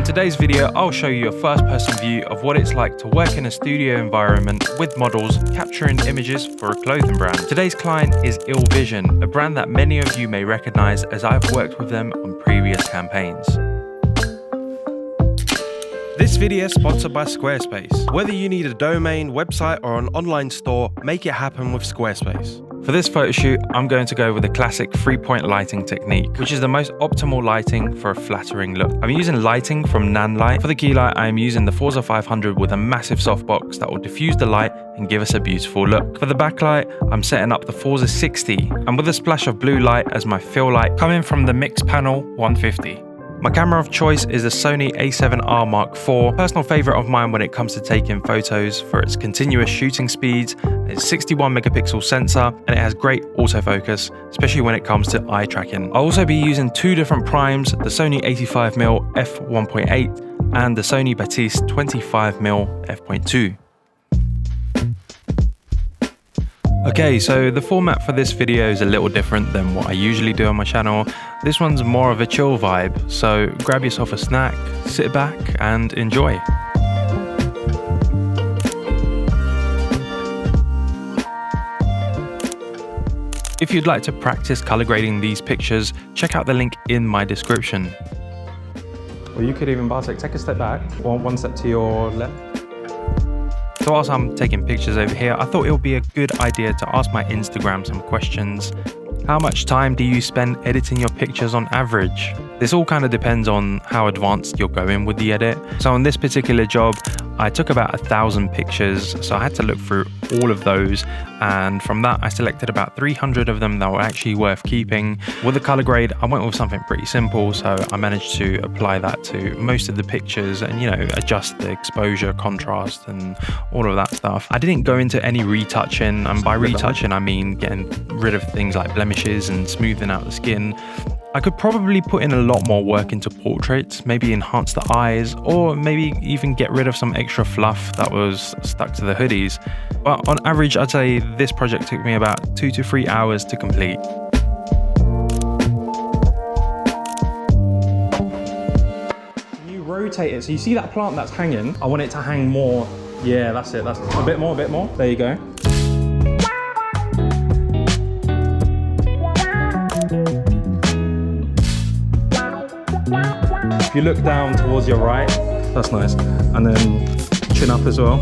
today's video, I'll show you a first-person view of what it's like to work in a studio environment with models capturing images for a clothing brand. Today's client is ILLVZN, a brand that many of you may recognize as I've worked with them on previous campaigns. This video is sponsored by Squarespace. Whether you need a domain, website, or an online store, make it happen with Squarespace. For this photo shoot, I'm going to go with the classic 3-point lighting technique, which is the most optimal lighting for a flattering look. I'm using lighting from Nanlite. For the key light, I'm using the Forza 500 with a massive softbox that will diffuse the light and give us a beautiful look. For the backlight, I'm setting up the Forza 60, and with a splash of blue light as my fill light coming from the Mix Panel 150. My camera of choice is the Sony A7R Mark IV, personal favorite of mine when it comes to taking photos for its continuous shooting speeds, its 61 megapixel sensor, and it has great autofocus, especially when it comes to eye tracking. I'll also be using two different primes, the Sony 85mm f1.8 and the Sony Batiste 25mm f.2. Okay, so the format for this video is a little different than what I usually do on my channel. This one's more of a chill vibe, so grab yourself a snack, sit back and enjoy. If you'd like to practice color grading these pictures, check out the link in my description. Or you could even, Bartek, take a step back, one step to your left. So whilst I'm taking pictures over here, I thought it would be a good idea to ask my Instagram some questions. How much time do you spend editing your pictures on average? This all kind of depends on how advanced you're going with the edit. So on this particular job, I took about 1,000 pictures, so I had to look through all of those, and from that I selected about 300 of them that were actually worth keeping. With the color grade, I went with something pretty simple, so I managed to apply that to most of the pictures and, you know, adjust the exposure, contrast and all of that stuff. I didn't go into any retouching, and by retouching I mean getting rid of things like blemishes and smoothing out the skin. I could probably put in a lot more work into portraits, maybe enhance the eyes, or maybe even get rid of some extra fluff that was stuck to the hoodies. But on average, I'd say this project took me about 2 to 3 hours to complete. You rotate it, so you see that plant that's hanging? I want it to hang more. Yeah, that's it, that's a bit more, There you go. If you look down towards your right, that's nice. And then chin up as well.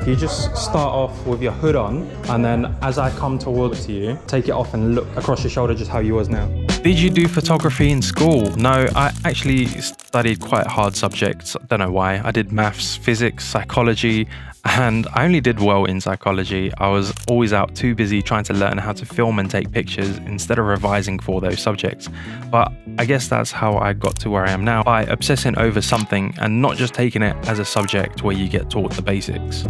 You just start off with your hood on, and then as I come towards you, take it off and look across your shoulder just how you was now. Did you do photography in school? No, I actually studied quite hard subjects. I don't know why. I did maths, physics, psychology, and I only did well in psychology. I was always out too busy trying to learn how to film and take pictures instead of revising for those subjects. But I guess that's how I got to where I am now, by obsessing over something and not just taking it as a subject where you get taught the basics.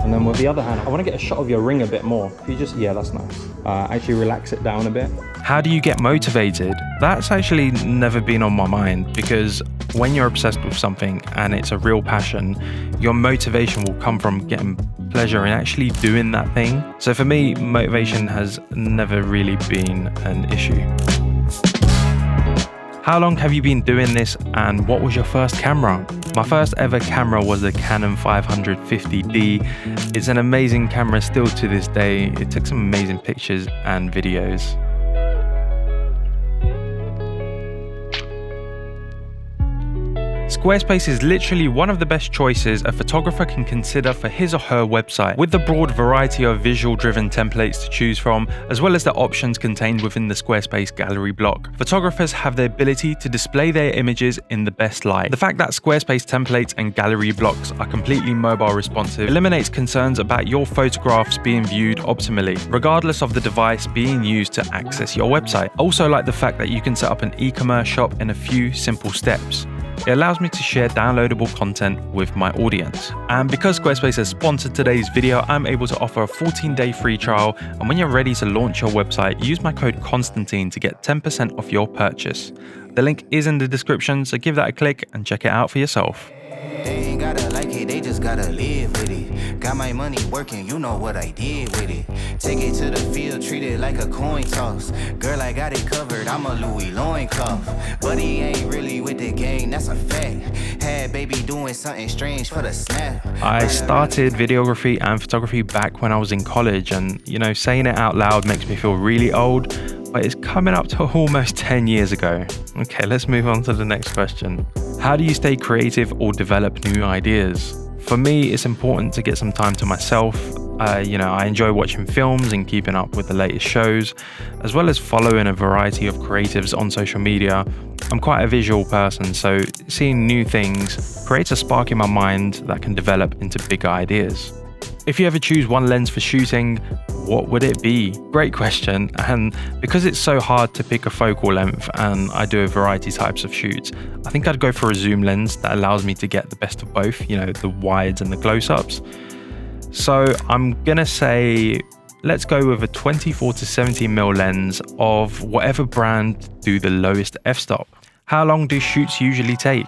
And then with the other hand, I want to get a shot of your ring a bit more. You just, yeah, that's nice. Actually relax it down a bit. How do you get motivated? That's actually never been on my mind, because when you're obsessed with something and it's a real passion, your motivation will come from getting pleasure in actually doing that thing. So for me, motivation has never really been an issue. How long have you been doing this, and what was your first camera? My first ever camera was the Canon 550D. It's an amazing camera still to this day. It took some amazing pictures and videos. Squarespace is literally one of the best choices a photographer can consider for his or her website. With the broad variety of visual-driven templates to choose from, as well as the options contained within the Squarespace gallery block, photographers have the ability to display their images in the best light. The fact that Squarespace templates and gallery blocks are completely mobile responsive eliminates concerns about your photographs being viewed optimally, regardless of the device being used to access your website. I also like the fact that you can set up an e-commerce shop in a few simple steps. It allows me to share downloadable content with my audience. And because Squarespace has sponsored today's video, I'm able to offer a 14-day free trial. And when you're ready to launch your website, use my code Constantine to get 10% off your purchase. The link is in the description, so give that a click and check it out for yourself. They ain't gotta like it, they just gotta live with it. Got my money working, you know what I did with it. Take it to the field, treat it like a coin toss. Girl, I got it covered, I'm a Louis loincloth. But he ain't really with the game, that's a fact. Had baby doing something strange for the snap. I started videography and photography back when I was in college, and you know, saying it out loud makes me feel really old, but it's coming up to almost 10 years ago. Okay, let's move on to the next question. How do you stay creative or develop new ideas? For me, it's important to get some time to myself. I enjoy watching films and keeping up with the latest shows, as well as following a variety of creatives on social media. I'm quite a visual person, so seeing new things creates a spark in my mind that can develop into bigger ideas. If you ever choose one lens for shooting, what would it be? Great question, and because it's so hard to pick a focal length and I do a variety types of shoots, I think I'd go for a zoom lens that allows me to get the best of both, the wides and the close-ups. So I'm gonna say, let's go with a 24 to 70mm lens of whatever brand do the lowest f-stop. How long do shoots usually take?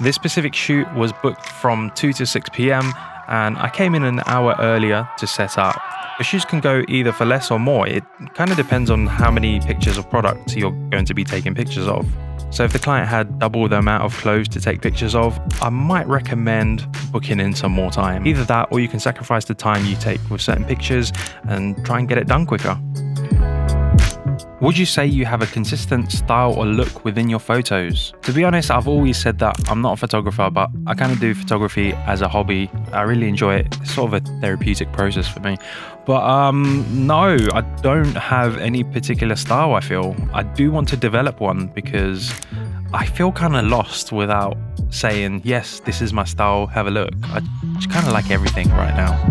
This specific shoot was booked from 2 to 6 p.m. and I came in an hour earlier to set up. The shoots can go either for less or more. It kind of depends on how many pictures of product you're going to be taking pictures of. So if the client had double the amount of clothes to take pictures of, I might recommend booking in some more time. Either that, or you can sacrifice the time you take with certain pictures and try and get it done quicker. Would you say you have a consistent style or look within your photos? To be honest, I've always said that I'm not a photographer, but I kind of do photography as a hobby. I really enjoy it. It's sort of a therapeutic process for me. But no, I don't have any particular style, I feel. I do want to develop one because I feel kind of lost without saying, yes, this is my style, have a look. I just kind of like everything right now.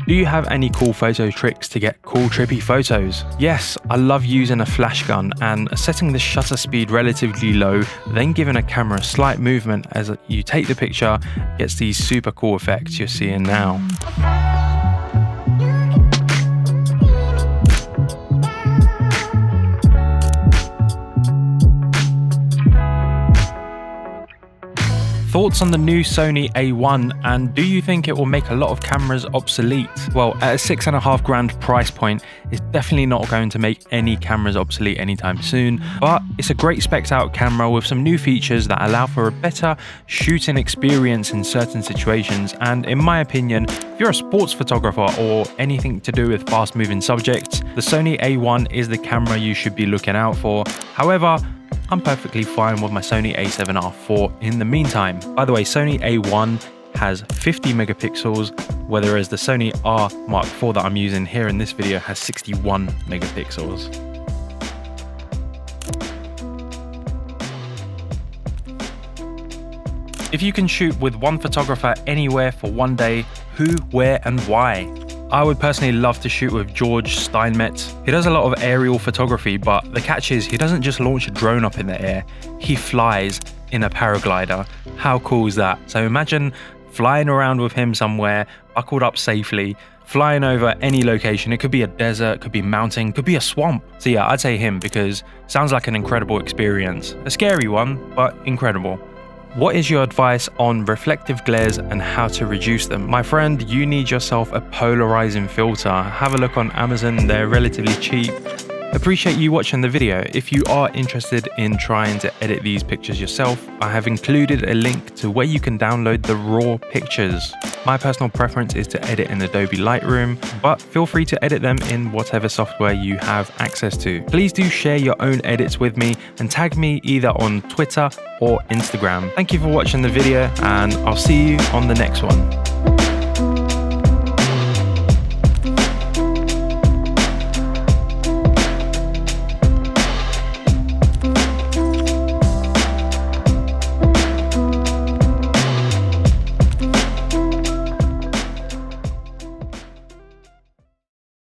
Do you have any cool photo tricks to get cool trippy photos? Yes, I love using a flash gun and setting the shutter speed relatively low, then giving a camera a slight movement as you take the picture gets these super cool effects you're seeing now. Thoughts on the new Sony A1, and do you think it will make a lot of cameras obsolete? Well, at a $6.5 price point, it's definitely not going to make any cameras obsolete anytime soon, but it's a great spec'd out camera with some new features that allow for a better shooting experience in certain situations. And in my opinion, if you're a sports photographer or anything to do with fast moving subjects, the Sony A1 is the camera you should be looking out for. However, I'm perfectly fine with my Sony A7R IV in the meantime. By the way, Sony A1 has 50 megapixels, whereas the Sony R Mark IV that I'm using here in this video has 61 megapixels. If you can shoot with one photographer anywhere for one day, who, where, and why? I would personally love to shoot with George Steinmetz. He does a lot of aerial photography, but the catch is he doesn't just launch a drone up in the air, he flies in a paraglider. How cool is that? So imagine flying around with him somewhere, buckled up safely, flying over any location. It could be a desert, could be mountain, could be a swamp. So yeah, I'd say him because it sounds like an incredible experience. A scary one, but incredible. What is your advice on reflective glares and how to reduce them? My friend, you need yourself a polarizing filter. Have a look on Amazon, they're relatively cheap. Appreciate you watching the video. If you are interested in trying to edit these pictures yourself, I have included a link to where you can download the raw pictures. My personal preference is to edit in Adobe Lightroom, but feel free to edit them in whatever software you have access to. Please do share your own edits with me and tag me either on Twitter or Instagram. Thank you for watching the video, and I'll see you on the next one.